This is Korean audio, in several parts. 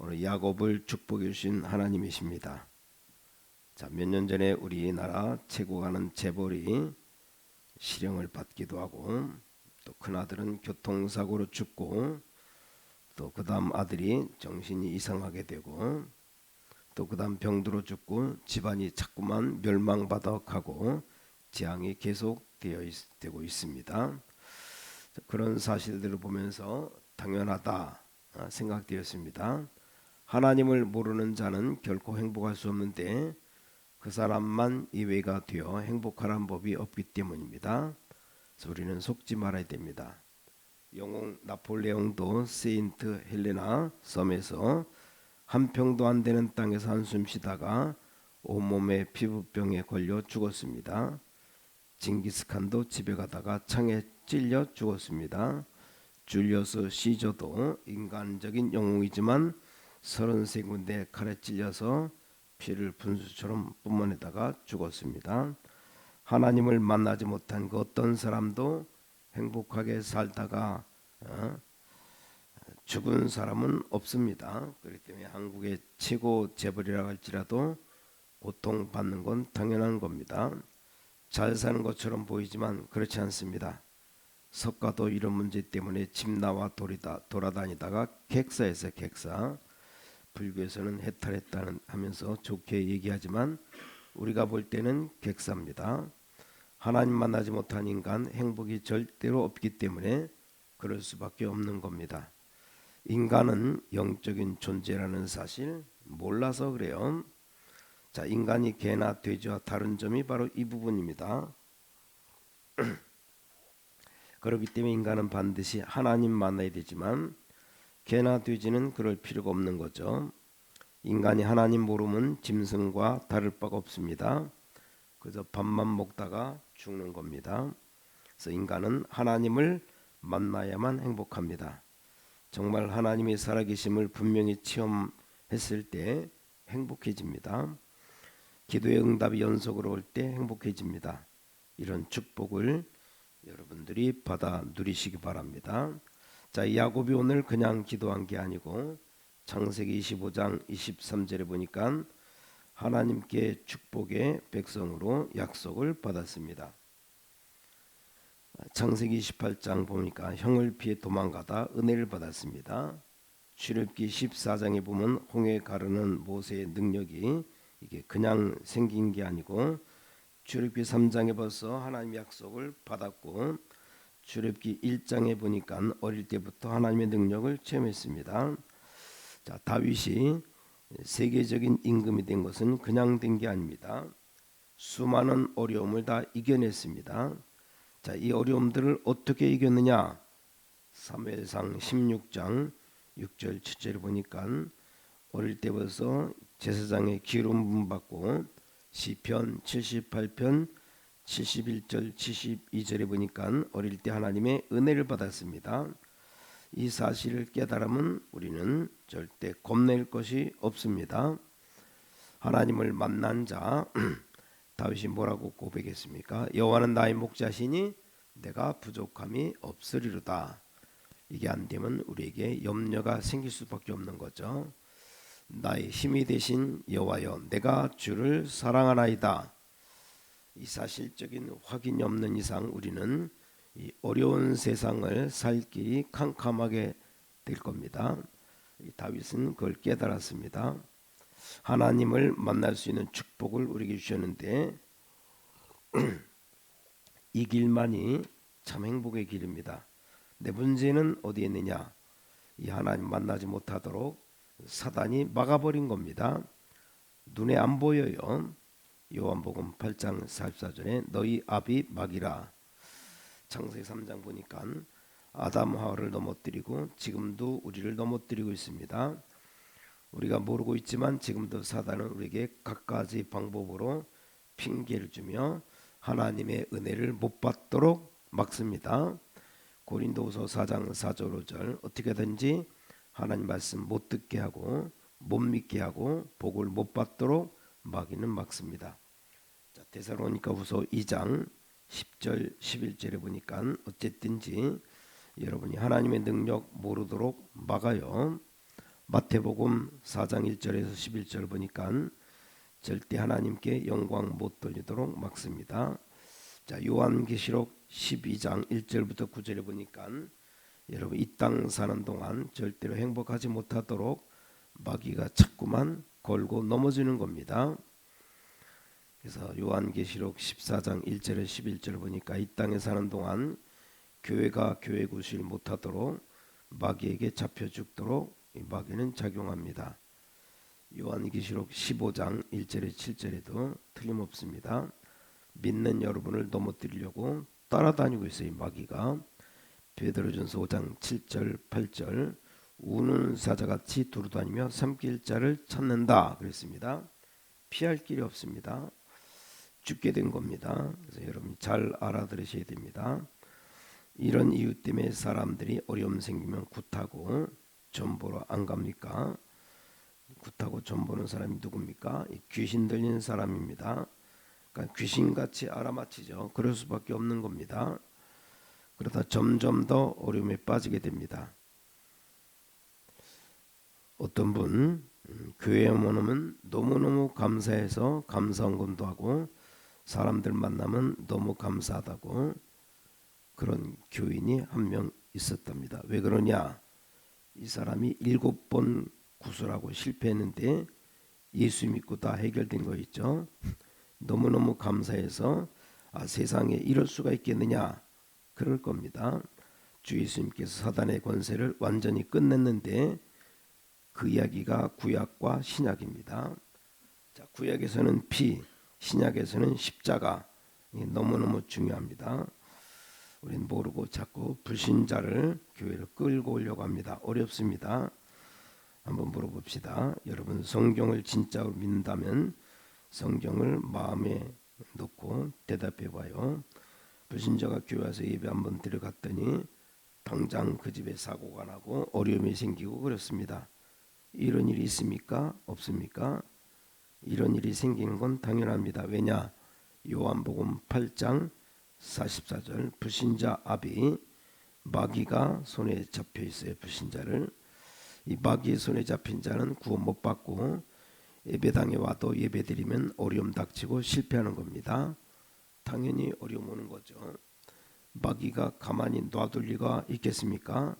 오늘 야곱을 축복해 주신 하나님이십니다. 자, 몇 년 전에 우리나라 최고가는 재벌이 실형을 받기도 하고, 또 큰아들은 교통사고로 죽고, 또 그다음 아들이 정신이 이상하게 되고, 또 그다음 병들어 죽고, 집안이 자꾸만 멸망받아 가고 재앙이 되고 있습니다. 그런 사실들을 보면서 당연하다 생각되었습니다. 하나님을 모르는 자는 결코 행복할 수 없는데 그 사람만 이외가 되어 행복하라는 법이 없기 때문입니다. 그래서 우리는 속지 말아야 됩니다. 영웅 나폴레옹도 세인트 헬레나 섬에서 한 평도 안 되는 땅에서 한숨 쉬다가 온몸에 피부병에 걸려 죽었습니다. 징기스칸도 집에 가다가 창에 찔려 죽었습니다. 줄리어스 시저도 인간적인 영웅이지만 33군데 칼에 찔려서 피를 분수처럼 뿜어내다가 죽었습니다. 하나님을 만나지 못한 그 어떤 사람도 행복하게 살다가 죽은 사람은 없습니다. 그렇기 때문에 한국의 최고 재벌이라고 할지라도 고통받는 건 당연한 겁니다. 잘 사는 것처럼 보이지만 그렇지 않습니다. 석가도 이런 문제 때문에 집 나와 돌아다니다가 객사에서 객사. 불교에서는 해탈했다는 하면서 좋게 얘기하지만 우리가 볼 때는 객사입니다. 하나님 만나지 못한 인간 행복이 절대로 없기 때문에 그럴 수밖에 없는 겁니다. 인간은 영적인 존재라는 사실 몰라서 그래요. 자, 인간이 개나 돼지와 다른 점이 바로 이 부분입니다. 그렇기 때문에 인간은 반드시 하나님 만나야 되지만 개나 돼지는 그럴 필요가 없는 거죠. 인간이 하나님 모르면 짐승과 다를 바가 없습니다. 그저 밥만 먹다가 죽는 겁니다. 그래서 인간은 하나님을 만나야만 행복합니다. 정말 하나님의 살아계심을 분명히 체험했을 때 행복해집니다. 기도의 응답이 연속으로 올 때 행복해집니다. 이런 축복을 여러분들이 받아 누리시기 바랍니다. 자, 야곱이 오늘 그냥 기도한 게 아니고 창세기 25장 23절에 보니까 하나님께 축복의 백성으로 약속을 받았습니다. 창세기 28장 보니까 형을 피해 도망가다 은혜를 받았습니다. 출애굽기 14장에 보면 홍해 가르는 모세의 능력이 이게 그냥 생긴 게 아니고 출애굽기 3장에 벌써 하나님의 약속을 받았고 출애굽기 1장에 보니까 어릴 때부터 하나님의 능력을 체험했습니다. 자, 다윗이 세계적인 임금이 된 것은 그냥 된 게 아닙니다. 수많은 어려움을 다 이겨냈습니다. 자, 이 어려움들을 어떻게 이겼느냐? 사무엘상 16장 6절 7절을 보니까 어릴 때부터 제사장의 기름 받고 시편 78편 71절 72절에 보니까 어릴 때 하나님의 은혜를 받았습니다. 이 사실을 깨달으면 우리는 절대 겁낼 것이 없습니다. 하나님을 만난 자 다윗이 뭐라고 고백했습니까? 여호와는 나의 목자시니 내가 부족함이 없으리로다. 이게 안 되면 우리에게 염려가 생길 수밖에 없는 거죠. 나의 힘이 되신 여호와여 내가 주를 사랑하나이다. 이 사실적인 확인이 없는 이상 우리는 이 어려운 세상을 살 길이 캄캄하게 될 겁니다. 다윗은 그걸 깨달았습니다. 하나님을 만날 수 있는 축복을 우리에게 주셨는데 이 길만이 참 행복의 길입니다. 내 문제는 어디에 있느냐? 이 하나님 만나지 못하도록 사단이 막아버린 겁니다. 눈에 안 보여요. 요한복음 8장 44절에 너희 압이 막이라. 창세기 3장 보니까 아담 하와를 넘어뜨리고 지금도 우리를 넘어뜨리고 있습니다. 우리가 모르고 있지만 지금도 사단은 우리에게 갖가지 방법으로 핑계를 주며 하나님의 은혜를 못 받도록 막습니다. 고린도후서 4장 4절 5절 어떻게든지 하나님 말씀 못 듣게 하고 못 믿게 하고 복을 못 받도록 마귀는 막습니다. 자, 데살로니가후서 2장 10절 11절에 보니까 어쨌든지 여러분이 하나님의 능력 모르도록 막아요. 마태복음 4장 1절에서 11절 보니까 절대 하나님께 영광 못 돌리도록 막습니다. 자, 요한계시록 12장 1절부터 9절에 보니까 여러분 이 땅 사는 동안 절대로 행복하지 못하도록 마귀가 자꾸만 걸고 넘어지는 겁니다. 그래서 요한계시록 14장 1절에 11절 보니까 이 땅에 사는 동안 교회가 교회 구실 못하도록 마귀에게 잡혀 죽도록 이 마귀는 작용합니다. 요한계시록 15장 1절에 7절에도 틀림없습니다. 믿는 여러분을 넘어뜨리려고 따라다니고 있어요. 이 마귀가. 베드로전서 5장 7절 8절 우는 사자같이 두루다니며 삼킬 자를 찾는다 그랬습니다. 피할 길이 없습니다. 죽게 된 겁니다. 그래서 여러분 잘 알아들으셔야 됩니다. 이런 이유 때문에 사람들이 어려움 생기면 굿하고 점 보러 안 갑니까? 굿하고 점 보는 사람이 누굽니까? 귀신 들리는 사람입니다. 그러니까 귀신같이 알아맞히죠. 그럴 수밖에 없는 겁니다. 그러다 점점 더 어려움에 빠지게 됩니다. 어떤 분 교회에 오면 너무너무 감사해서 감사헌금도 하고 사람들 만나면 너무 감사하다고 그런 교인이 한 명 있었답니다. 왜 그러냐? 이 사람이 7번 구술하고 실패했는데 예수 믿고 다 해결된 거 있죠. 너무너무 감사해서 세상에 이럴 수가 있겠느냐 그럴 겁니다. 주 예수님께서 사단의 권세를 완전히 끝냈는데 그 이야기가 구약과 신약입니다. 자, 구약에서는 피, 신약에서는 십자가. 너무너무 중요합니다. 우리는 모르고 자꾸 불신자를 교회로 끌고 오려고 합니다. 어렵습니다. 한번 물어봅시다. 여러분 성경을 진짜로 믿는다면 성경을 마음에 놓고 대답해 봐요. 불신자가 교회 와서 예배 한번 들어갔더니 당장 그 집에 사고가 나고 어려움이 생기고 그렇습니다. 이런 일이 있습니까? 없습니까? 이런 일이 생기는 건 당연합니다. 왜냐? 요한복음 8장 44절 불신자 아비 마귀가 손에 잡혀 있어요. 불신자를 이 마귀의 손에 잡힌 자는 구원 못 받고 예배당에 와도 예배드리면 어려움 닥치고 실패하는 겁니다. 당연히 어려움 오는 거죠. 마귀가 가만히 놔둘 리가 있겠습니까?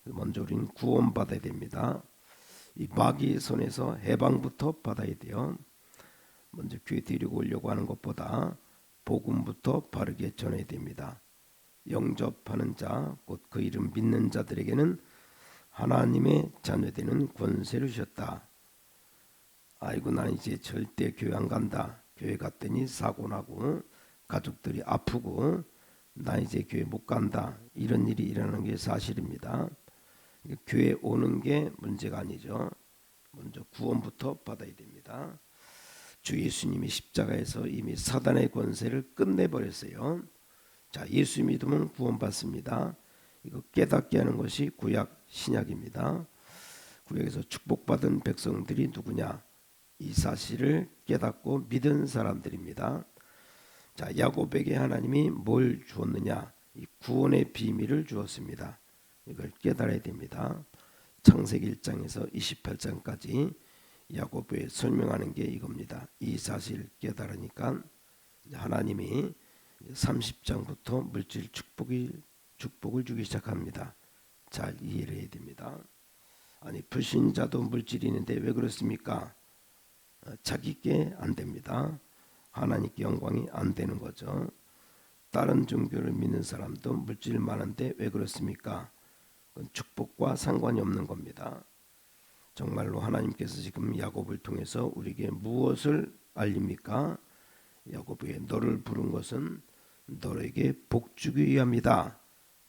먼저 우리는 구원 받아야 됩니다. 이 마귀의 손에서 해방부터 받아야 돼요. 먼저 교회 데리고 오려고 하는 것보다 복음부터 바르게 전해야 됩니다. 영접하는 자, 곧 그 이름 믿는 자들에게는 하나님의 자녀되는 권세를 주셨다. 아이고 나는 이제 절대 교회 안 간다. 교회 갔더니 사고 나고 가족들이 아프고 나 이제 교회 못 간다. 이런 일이 일어나는 게 사실입니다. 교회 오는 게 문제가 아니죠. 먼저 구원부터 받아야 됩니다. 주 예수님이 십자가에서 이미 사단의 권세를 끝내버렸어요. 자, 예수 믿으면 구원받습니다. 이거 깨닫게 하는 것이 구약 신약입니다. 구약에서 축복받은 백성들이 누구냐? 이 사실을 깨닫고 믿은 사람들입니다. 자, 야곱에게 하나님이 뭘 주었느냐? 이 구원의 비밀을 주었습니다. 이걸 깨달아야 됩니다. 창세기 1장에서 28장까지 야곱에 설명하는 게 이겁니다. 이 사실 깨달으니까 하나님이 30장부터 물질 축복을 주기 시작합니다. 잘 이해를 해야 됩니다. 아니 불신자도 물질이 있는데 왜 그렇습니까? 자기께 안 됩니다. 하나님께 영광이 안 되는 거죠. 다른 종교를 믿는 사람도 물질 많은데 왜 그렇습니까? 그건 축복과 상관이 없는 겁니다. 정말로 하나님께서 지금 야곱을 통해서 우리에게 무엇을 알립니까? 야곱에게 너를 부른 것은 너에게 복 주기 위함이다.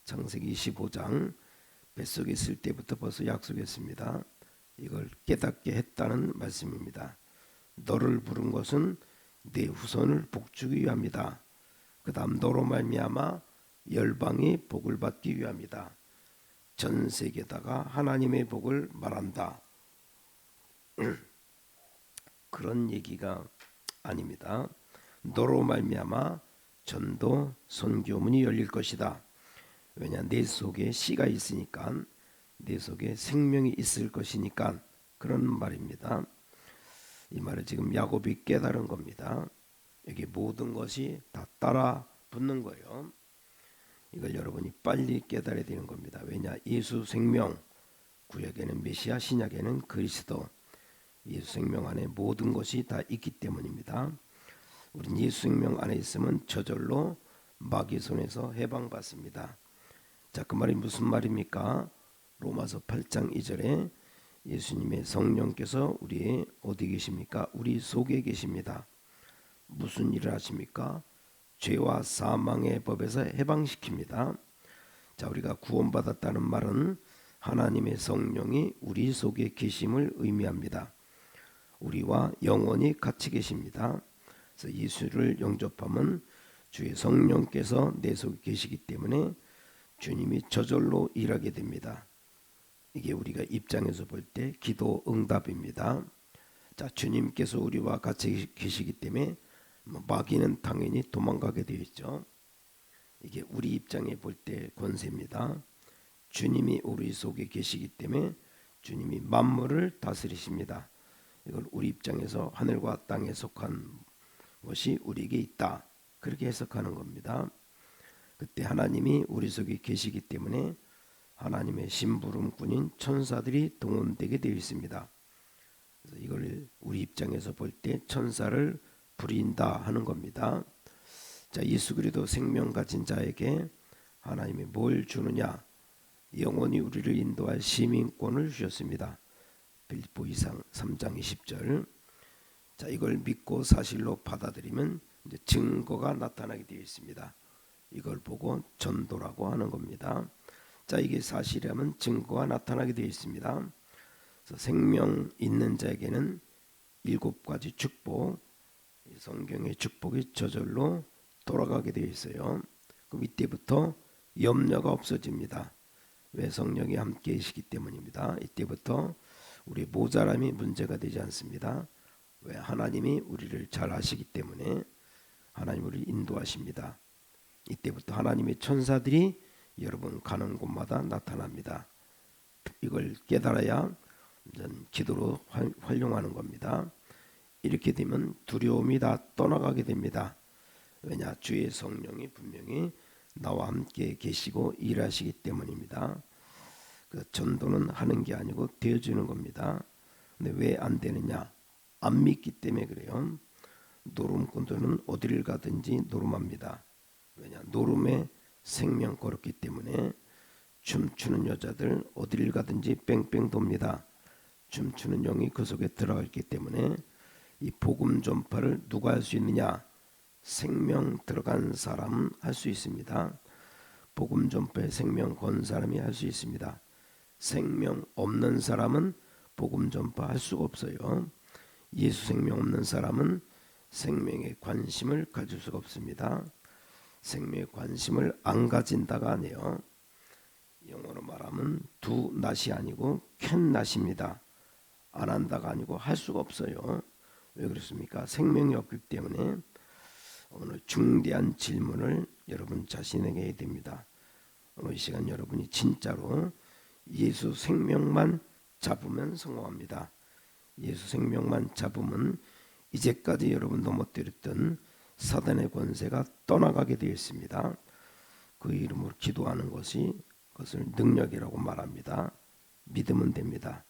창세기 25장 뱃속에 있을 때부터 벌써 약속했습니다. 이걸 깨닫게 했다는 말씀입니다. 너를 부른 것은 네 후손을 복 주기 위함이다. 그 다음 너로 말미암아 열방이 복을 받기 위함이다. 전 세계에다가 하나님의 복을 말한다. 그런 얘기가 아닙니다. 너로 말미암아 전도 선교문이 열릴 것이다. 왜냐 내 속에 씨가 있으니까 내 속에 생명이 있을 것이니까 그런 말입니다. 이 말을 지금 야곱이 깨달은 겁니다. 여기 모든 것이 다 따라 붙는 거예요. 이걸 여러분이 빨리 깨달아야 되는 겁니다. 왜냐? 예수 생명, 구약에는 메시아, 신약에는 그리스도, 예수 생명 안에 모든 것이 다 있기 때문입니다. 우린 예수 생명 안에 있으면 저절로 마귀 손에서 해방받습니다. 자, 그 말이 무슨 말입니까? 로마서 8장 2절에 예수님의 성령께서 우리 어디 계십니까? 우리 속에 계십니다. 무슨 일을 하십니까? 죄와 사망의 법에서 해방시킵니다. 자, 우리가 구원받았다는 말은 하나님의 성령이 우리 속에 계심을 의미합니다. 우리와 영원히 같이 계십니다. 그래서 예수를 영접하면 주의 성령께서 내 속에 계시기 때문에 주님이 저절로 일하게 됩니다. 이게 우리가 입장에서 볼 때 기도 응답입니다. 자, 주님께서 우리와 같이 계시기 때문에 마귀는 당연히 도망가게 되어 있죠. 이게 우리 입장에 볼 때 권세입니다. 주님이 우리 속에 계시기 때문에 주님이 만물을 다스리십니다. 이걸 우리 입장에서 하늘과 땅에 속한 것이 우리에게 있다, 그렇게 해석하는 겁니다. 그때 하나님이 우리 속에 계시기 때문에 하나님의 심부름꾼인 천사들이 동원되게 되어 있습니다. 그래서 이걸 우리 입장에서 볼 때 천사를 부린다 하는 겁니다. 자, 예수 그리스도 생명 가진 자에게 하나님이 뭘 주느냐? 영원히 우리를 인도할 시민권을 주셨습니다. 빌립보 2장 3장 20절. 자, 이걸 믿고 사실로 받아들이면 이제 증거가 나타나게 되어 있습니다. 이걸 보고 전도라고 하는 겁니다. 자, 이게 사실이라면 증거가 나타나게 되어 있습니다. 그래서 생명 있는 자에게는 7가지 축복, 성경의 축복이 저절로 돌아가게 되어 있어요. 그럼 이때부터 염려가 없어집니다. 왜? 성령이 함께 계시기 때문입니다. 이때부터 우리 모자람이 문제가 되지 않습니다. 왜? 하나님이 우리를 잘 아시기 때문에 하나님 우리를 인도하십니다. 이때부터 하나님의 천사들이 여러분 가는 곳마다 나타납니다. 이걸 깨달아야 기도로 활용하는 겁니다. 이렇게 되면 두려움이 다 떠나가게 됩니다. 왜냐? 주의 성령이 분명히 나와 함께 계시고 일하시기 때문입니다. 그 전도는 하는 게 아니고 되어주는 겁니다. 근데 왜 안 되느냐? 안 믿기 때문에 그래요. 노름꾼들은 어디를 가든지 노름합니다. 왜냐? 노름에 생명 걸었기 때문에 춤추는 여자들 어디를 가든지 뺑뺑 돕니다. 춤추는 영이 그 속에 들어가 있기 때문에 이 복음 전파를 누가 할 수 있느냐? 생명 들어간 사람은 할 수 있습니다. 복음 전파에 생명 건 사람이 할 수 있습니다. 생명 없는 사람은 복음 전파할 수가 없어요. 예수 생명 없는 사람은 생명에 관심을 가질 수가 없습니다. 생명에 관심을 안 가진다가 아니에요. 영어로 말하면 do not이 아니고 can not입니다. 안 한다가 아니고 할 수가 없어요. 왜 그렇습니까? 생명이 없기 때문에. 오늘 중대한 질문을 여러분 자신에게 해야 됩니다. 오늘 이 시간 여러분이 진짜로 예수 생명만 잡으면 성공합니다. 예수 생명만 잡으면 이제까지 여러분 넘어뜨렸던 사단의 권세가 떠나가게 되어 있습니다. 그 이름으로 기도하는 것이 그것을 능력이라고 말합니다. 믿으면 됩니다.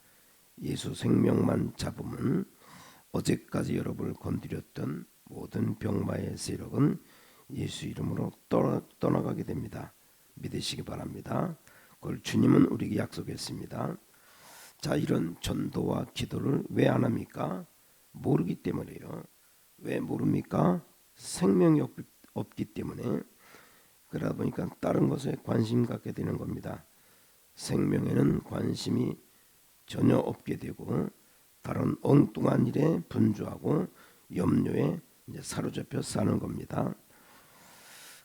예수 생명만 잡으면 어제까지 여러분을 건드렸던 모든 병마의 세력은 예수 이름으로 떠나가게 됩니다. 믿으시기 바랍니다. 그걸 주님은 우리에게 약속했습니다. 자, 이런 전도와 기도를 왜 안 합니까? 모르기 때문이에요. 왜 모릅니까? 생명이 없기 때문에. 그러다 보니까 다른 것에 관심 갖게 되는 겁니다. 생명에는 관심이 전혀 없게 되고 다른 엉뚱한 일에 분주하고 염려에 이제 사로잡혀 사는 겁니다.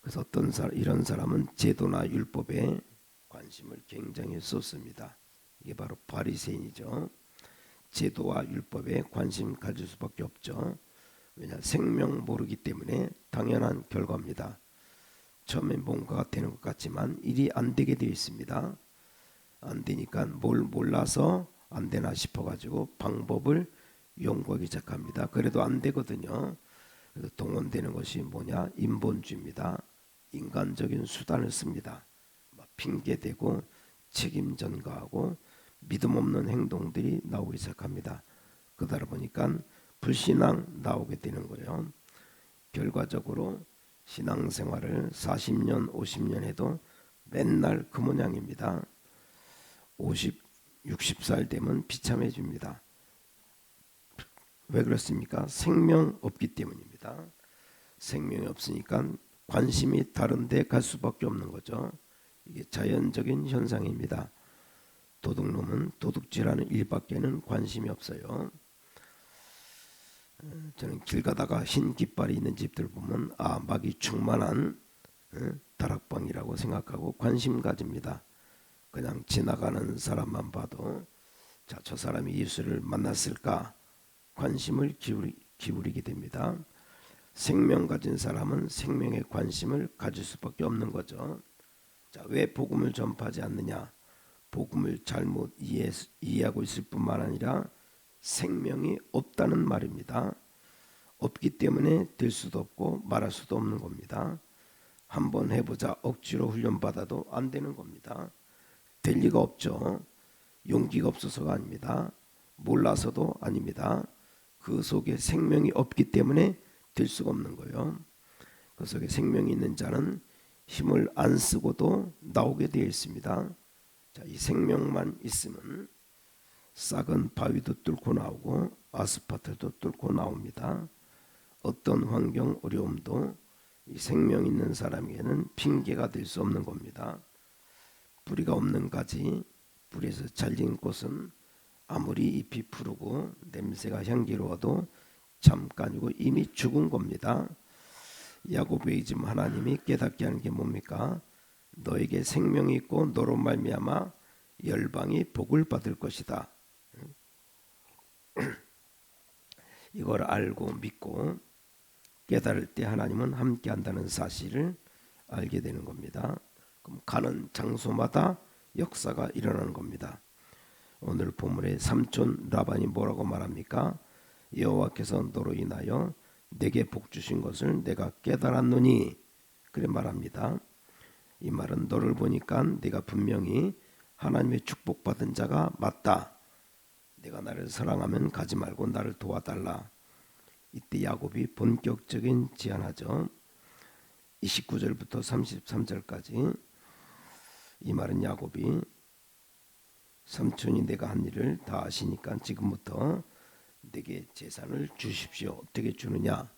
그래서 이런 사람은 제도나 율법에 관심을 굉장히 쏟습니다. 이게 바로 바리새인이죠. 제도와 율법에 관심 가질 수밖에 없죠. 왜냐? 생명 모르기 때문에 당연한 결과입니다. 처음에 뭔가가 되는 것 같지만 일이 안 되게 되어 있습니다. 안 되니까 뭘 몰라서 안 되나 싶어가지고 방법을 연구하기 시작합니다. 그래도 안 되거든요. 그래서 동원되는 것이 뭐냐? 인본주의입니다. 인간적인 수단을 씁니다. 핑계대고 책임 전가하고 믿음 없는 행동들이 나오기 시작합니다. 그러다 보니까 불신앙 나오게 되는 거예요. 결과적으로 신앙생활을 40년, 50년 해도 맨날 그 모양입니다. 50, 60살 되면 비참해집니다. 왜 그렇습니까? 생명 없기 때문입니다. 생명이 없으니까 관심이 다른 데 갈 수밖에 없는 거죠. 이게 자연적인 현상입니다. 도둑놈은 도둑질하는 일밖에는 관심이 없어요. 저는 길 가다가 흰 깃발이 있는 집들 보면 막이 충만한 다락방이라고 생각하고 관심 가집니다. 그냥 지나가는 사람만 봐도 저 사람이 예수를 만났을까 관심을 기울이게 됩니다. 생명 가진 사람은 생명에 관심을 가질 수밖에 없는 거죠. 왜 복음을 전파하지 않느냐? 복음을 잘못 이해하고 있을 뿐만 아니라 생명이 없다는 말입니다. 없기 때문에 될 수도 없고 말할 수도 없는 겁니다. 한번 해보자 억지로 훈련받아도 안 되는 겁니다. 될 리가 없죠. 용기가 없어서가 아닙니다. 몰라서도 아닙니다. 그 속에 생명이 없기 때문에 될 수가 없는 거예요. 그 속에 생명이 있는 자는 힘을 안 쓰고도 나오게 되어 있습니다. 이 생명만 있으면 싹은 바위도 뚫고 나오고 아스팔트도 뚫고 나옵니다. 어떤 환경 어려움도 이 생명 있는 사람에게는 핑계가 될 수 없는 겁니다. 뿌리가 없는 가지, 뿌리에서 잘린 꽃은 아무리 잎이 푸르고 냄새가 향기로워도 잠깐이고 이미 죽은 겁니다. 야곱의 지금 하나님이 깨닫게 하는 게 뭡니까? 너에게 생명이 있고 너로 말미암아 열방이 복을 받을 것이다. 이걸 알고 믿고 깨달을 때 하나님은 함께한다는 사실을 알게 되는 겁니다. 그럼 가는 장소마다 역사가 일어나는 겁니다. 오늘 본문의 삼촌 라반이 뭐라고 말합니까? 여호와께서 너로 인하여 내게 복 주신 것을 내가 깨달았노니 그래 말합니다. 이 말은 너를 보니까 네가 분명히 하나님의 축복받은 자가 맞다. 내가 나를 사랑하면 가지 말고 나를 도와달라. 이때 야곱이 본격적인 제안하죠. 29절부터 33절까지 이 말은 야곱이 삼촌이 내가 한 일을 다 아시니까 지금부터 내게 재산을 주십시오. 어떻게 주느냐?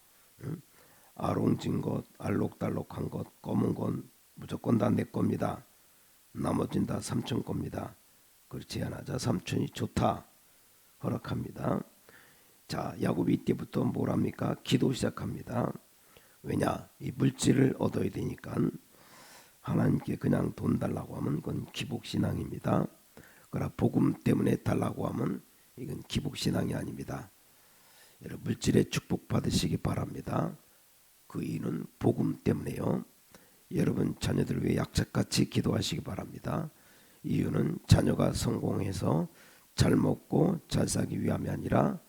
아롱진 것, 알록달록한 것, 검은 것 무조건 다 내 겁니다. 나머지는 다 삼촌 겁니다. 그걸 제안하자 삼촌이 좋다 허락합니다. 자, 야곱이 이때부터 뭘 합니까? 기도 시작합니다. 왜냐? 이 물질을 얻어야 되니까. 하나님께 그냥 돈 달라고 하면 그건 기복신앙입니다. 그러나 복음 때문에 달라고 하면 이건 기복신앙이 아닙니다. 여러분 물질의 축복 받으시기 바랍니다. 그 이유는 복음 때문에요. 여러분 자녀들 위해 약속같이 기도하시기 바랍니다. 이유는 자녀가 성공해서 잘 먹고 잘 살기 위함이 아니라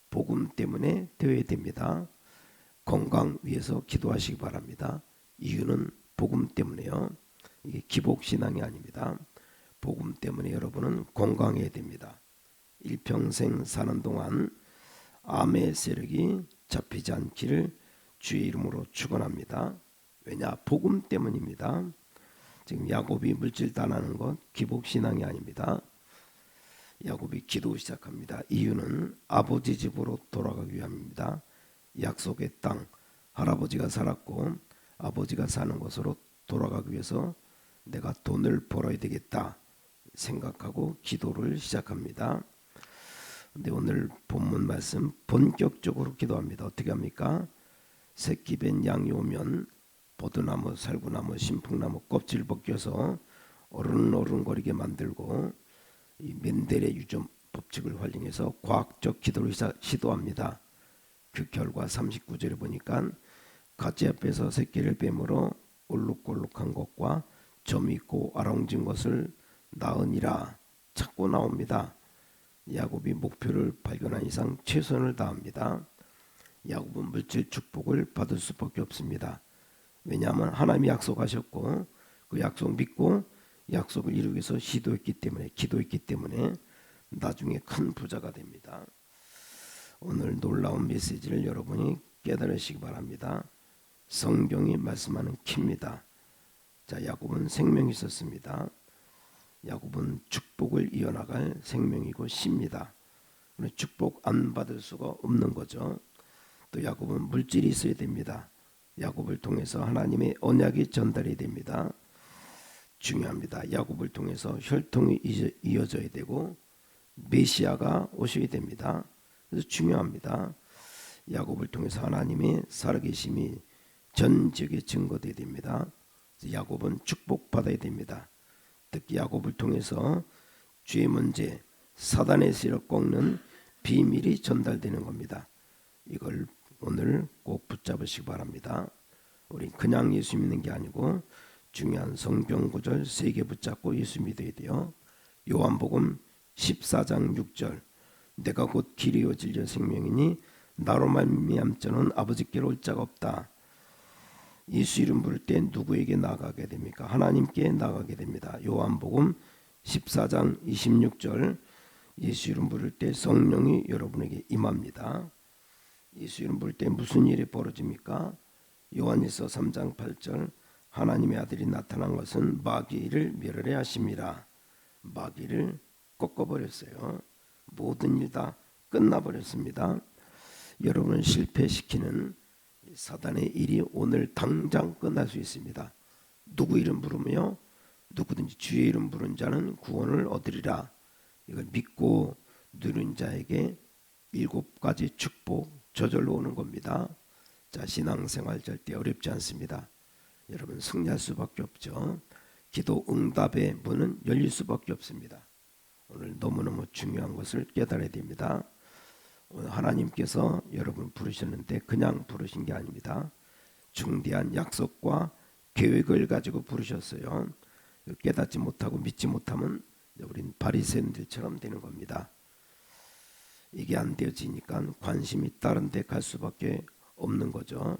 복음 때문에 되어야 됩니다. 건강 위해서 기도하시기 바랍니다. 이유는 복음 때문에요. 이게 기복신앙이 아닙니다. 복음 때문에 여러분은 건강해야 됩니다. 일평생 사는 동안 암의 세력이 잡히지 않기를 주의 이름으로 축원합니다. 왜냐? 복음 때문입니다. 지금 야곱이 물질 따라하는 것 기복신앙이 아닙니다. 야곱이 기도 시작합니다. 이유는 아버지 집으로 돌아가기 위함입니다. 약속의 땅, 할아버지가 살았고 아버지가 사는 곳으로 돌아가기 위해서 내가 돈을 벌어야 되겠다 생각하고 기도를 시작합니다. 근데 오늘 본문 말씀 본격적으로 기도합니다. 어떻게 합니까? 새끼 뵌 양이 오면 버드나무, 살구나무, 신풍나무 껍질 벗겨서 어른어른거리게 만들고 이 멘델의 유전 법칙을 활용해서 과학적 기도를 시도합니다. 그 결과 39절에 보니까 가지 앞에서 새끼를 뱀으로 올룩골룩한 것과 점 있고 아롱진 것을 나으니라 찾고 나옵니다. 야곱이 목표를 발견한 이상 최선을 다합니다. 야곱은 물질 축복을 받을 수밖에 없습니다. 왜냐하면 하나님이 약속하셨고 그 약속 믿고 약속을 이루기 위해서 시도했기 때문에, 기도했기 때문에 나중에 큰 부자가 됩니다. 오늘 놀라운 메시지를 여러분이 깨달으시기 바랍니다. 성경이 말씀하는 키입니다. 자, 야곱은 생명이 있었습니다. 야곱은 축복을 이어나갈 생명이고 씨입니다. 축복 안 받을 수가 없는 거죠. 또 야곱은 물질이 있어야 됩니다. 야곱을 통해서 하나님의 언약이 전달이 됩니다. 중요합니다. 야곱을 통해서 혈통이 이어져야 되고 메시아가 오셔야 됩니다. 그래서 중요합니다. 야곱을 통해서 하나님의 살아계심이 전 지역에 증거되어야 됩니다. 야곱은 축복받아야 됩니다. 특히 야곱을 통해서 죄의 문제, 사단의 세력 꺾는 비밀이 전달되는 겁니다. 이걸 오늘 꼭 붙잡으시기 바랍니다. 우린 그냥 예수 믿는 게 아니고 중요한 성경 구절 3개 붙잡고 예수 믿어야 돼요. 요한복음 14장 6절 내가 곧 길이요 진리요 생명이니 나로 말미암 자는 아버지께로 올 자가 없다. 예수 이름 부를 때 누구에게 나가게 됩니까? 하나님께 나가게 됩니다. 요한복음 14장 26절 예수 이름 부를 때 성령이 여러분에게 임합니다. 예수 이름 부를 때 무슨 일이 벌어집니까? 요한일서 3장 8절 하나님의 아들이 나타난 것은 마귀를 멸하려 하심이라. 마귀를 꺾어버렸어요. 모든 일 다 끝나버렸습니다. 여러분을 실패시키는 사단의 일이 오늘 당장 끝날 수 있습니다. 누구 이름 부르며 누구든지 주의 이름 부른 자는 구원을 얻으리라. 이걸 믿고 누린 자에게 7가지 축복 저절로 오는 겁니다. 자, 신앙생활 절대 어렵지 않습니다. 여러분 승리할 수밖에 없죠. 기도 응답의 문은 열릴 수밖에 없습니다. 오늘 너무너무 중요한 것을 깨달아야 됩니다. 오늘 하나님께서 여러분 부르셨는데 그냥 부르신 게 아닙니다. 중대한 약속과 계획을 가지고 부르셨어요. 깨닫지 못하고 믿지 못하면 우린 바리새인들처럼 되는 겁니다. 이게 안 되어지니까 관심이 다른 데 갈 수밖에 없는 거죠.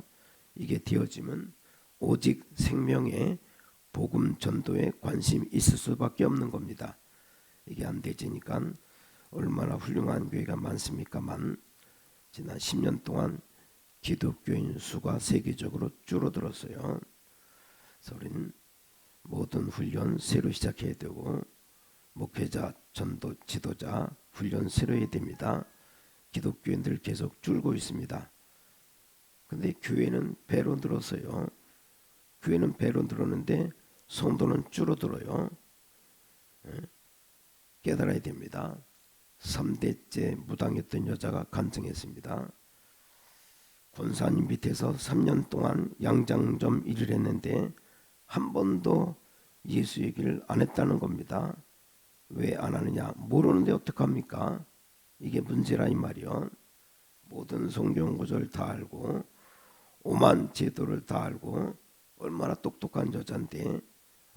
이게 되어지면 오직 생명의 복음 전도에 관심이 있을 수밖에 없는 겁니다. 이게 안 되지니까 얼마나 훌륭한 교회가 많습니까만 지난 10년 동안 기독교인 수가 세계적으로 줄어들었어요. 그래서 우리는 모든 훈련 새로 시작해야 되고 목회자, 전도, 지도자 훈련 새로 해야 됩니다. 기독교인들 계속 줄고 있습니다. 근데 교회는 배로 늘었어요. 교회는 배로 늘었는데 성도는 줄어들어요. 깨달아야 됩니다. 3대째 무당했던 여자가 간증했습니다. 권사님 밑에서 3년 동안 양장점 일을 했는데 한 번도 예수 얘기를 안 했다는 겁니다. 왜 안 하느냐? 모르는데 어떡합니까? 이게 문제라 이 말이요. 모든 성경 구절 다 알고 오만 제도를 다 알고 얼마나 똑똑한 여잔데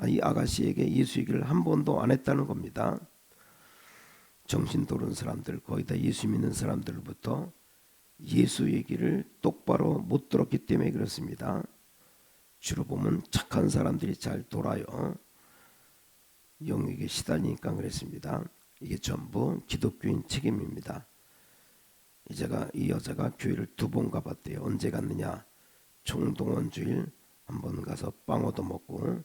이 아가씨에게 예수 얘기를 한 번도 안 했다는 겁니다. 정신 돌은 사람들, 거의 다 예수 믿는 사람들부터 예수 얘기를 똑바로 못 들었기 때문에 그렇습니다. 주로 보면 착한 사람들이 잘 돌아요. 영역에 시달리니까 그랬습니다. 이게 전부 기독교인 책임입니다. 이 여자가 교회를 2번 가봤대요. 언제 갔느냐? 총동원 주일 한 번 가서 빵 얻어먹고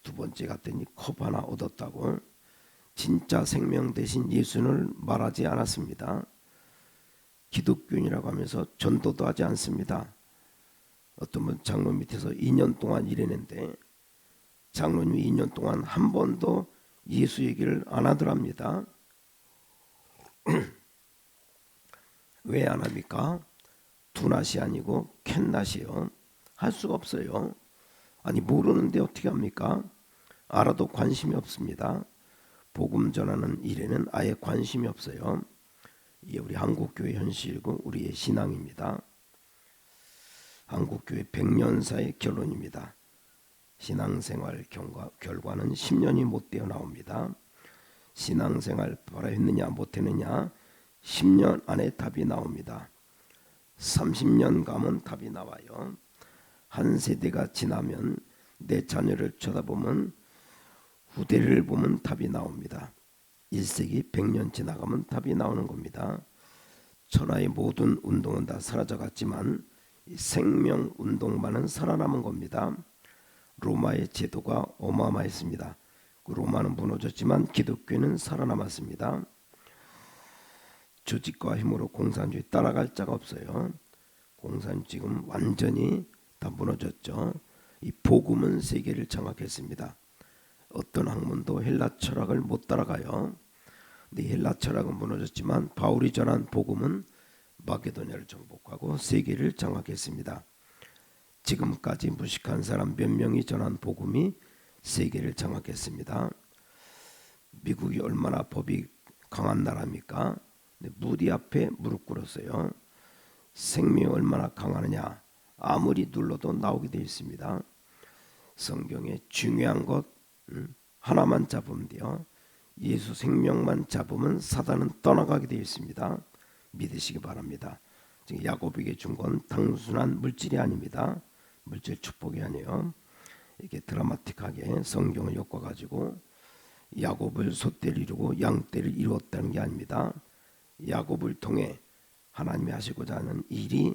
2번째 갔더니 컵 하나 얻었다고. 진짜 생명 대신 예수를 말하지 않았습니다. 기독교인이라고 하면서 전도도 하지 않습니다. 어떤 분 장로 밑에서 2년 동안 일했는데 장로님이 2년 동안 한 번도 예수 얘기를 안 하더랍니다. 왜 안 합니까? 두낫이 아니고 캔낫이요. 할 수가 없어요. 아니 모르는데 어떻게 합니까? 알아도 관심이 없습니다. 복음 전하는 일에는 아예 관심이 없어요. 이게 우리 한국교회 현실이고 우리의 신앙입니다. 한국교회 100년사의 결론입니다. 신앙생활 결과는 10년이 못 되어 나옵니다. 신앙생활 바로 했느냐 못했느냐 10년 안에 답이 나옵니다. 30년 가면 답이 나와요. 한 세대가 지나면 내 자녀를 쳐다보면 후대를 보면 답이 나옵니다. 1세기 100년 지나가면 답이 나오는 겁니다. 천하의 모든 운동은 다 사라져갔지만 생명 운동만은 살아남은 겁니다. 로마의 제도가 어마어마했습니다. 로마는 무너졌지만 기독교는 살아남았습니다. 조직과 힘으로 공산주의 따라갈 자가 없어요. 공산주의 지금 완전히 다 무너졌죠. 이 복음은 세계를 장악했습니다. 어떤 학문도 헬라 철학을 못 따라가요. 근데 헬라 철학은 무너졌지만 바울이 전한 복음은 마게도냐를 정복하고 세계를 장악했습니다. 지금까지 무식한 사람 몇 명이 전한 복음이 세계를 장악했습니다. 미국이 얼마나 법이 강한 나라입니까? 무디 앞에 무릎 꿇었어요. 생명이 얼마나 강하느냐 아무리 눌러도 나오게 되어 있습니다. 성경에 중요한 것 하나만 잡으면 돼요. 예수 생명만 잡으면 사단은 떠나가게 되어 있습니다. 믿으시기 바랍니다. 지금 야곱에게 준 건 단순한 물질이 아닙니다. 물질 축복이 아니에요. 이렇게 드라마틱하게 성경을 엮어가지고 야곱을 소떼를 이루고 양떼를 이루었다는 게 아닙니다. 야곱을 통해 하나님이 하시고자 하는 일이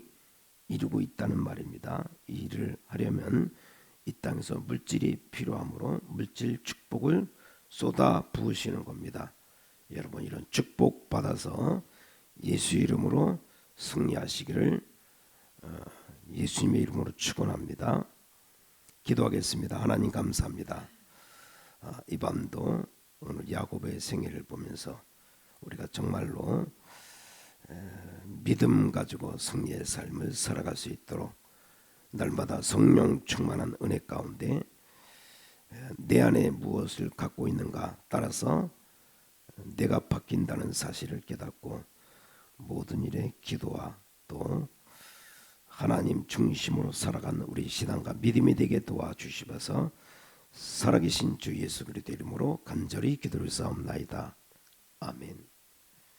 이루고 있다는 말입니다. 이 일을 하려면 이 땅에서 물질이 필요하므로 물질 축복을 쏟아 부으시는 겁니다. 여러분 이런 축복 받아서 예수 이름으로 승리하시기를 예수님의 이름으로 축원합니다. 기도하겠습니다. 하나님 감사합니다. 이 밤도 오늘 야곱의 생애를 보면서 우리가 정말로 믿음 가지고 승리의 삶을 살아갈 수 있도록 날마다 성령 충만한 은혜 가운데 내 안에 무엇을 갖고 있는가 따라서 내가 바뀐다는 사실을 깨닫고 모든 일에 기도와 또 하나님 중심으로 살아가는 우리 신앙과 믿음이 되게 도와주시면서 살아계신 주 예수 그리스도 이름으로 간절히 기도를 쌓옵나이다. 아멘.